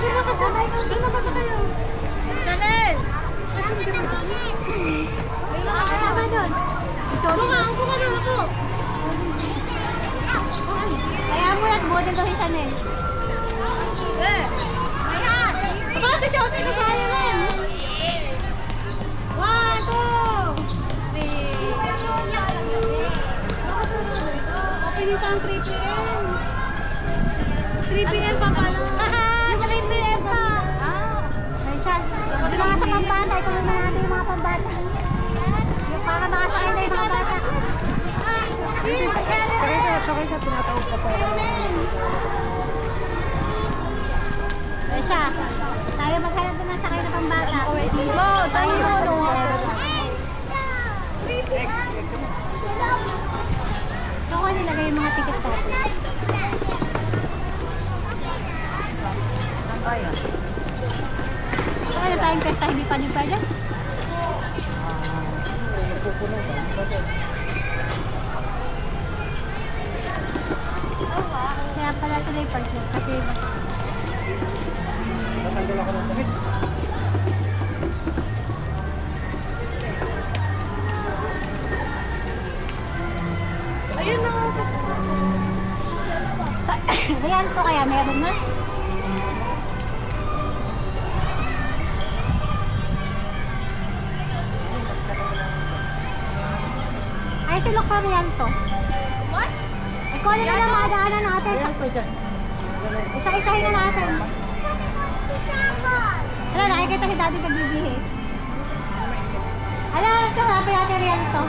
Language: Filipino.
Doon na ka siya. Doon na ka sa kayo. Chanel! May nakasama doon. Upo ka doon, upo. Kaya mo yan, model daw si Chanel. Ayan! Aba, si Shotay na tayo rin. 1, 2, 3. Opening pa ang 3 p.m. 3 p.m. pa pala. Yung 3 p.m. pa. Ay siya. Doon na nga sa pambata. Ito naman natin yung mga pambata. Yung para makasakay na yung mga bata. Sakay ka, tinatawag ka pa. Ay siya. Tayo maghanap doon ng sakay na pambata. Wow, tayo yung ano. So, kung nilagay yung mga ticket natin. Ano tayong pesta, hindi pa nipa dyan? Kaya pala ito na yung park nyo. Kasi Natanggal ako ng sakit. ayun na. Ayan po kaya meron na. Ay, silok pa riyan to. What? Eh, kung ano na lang mga daanan natin. Isa-isahin na natin. Ano, nakikita si Daddy nagbibihis. Ano, so hanapin natin riyan to.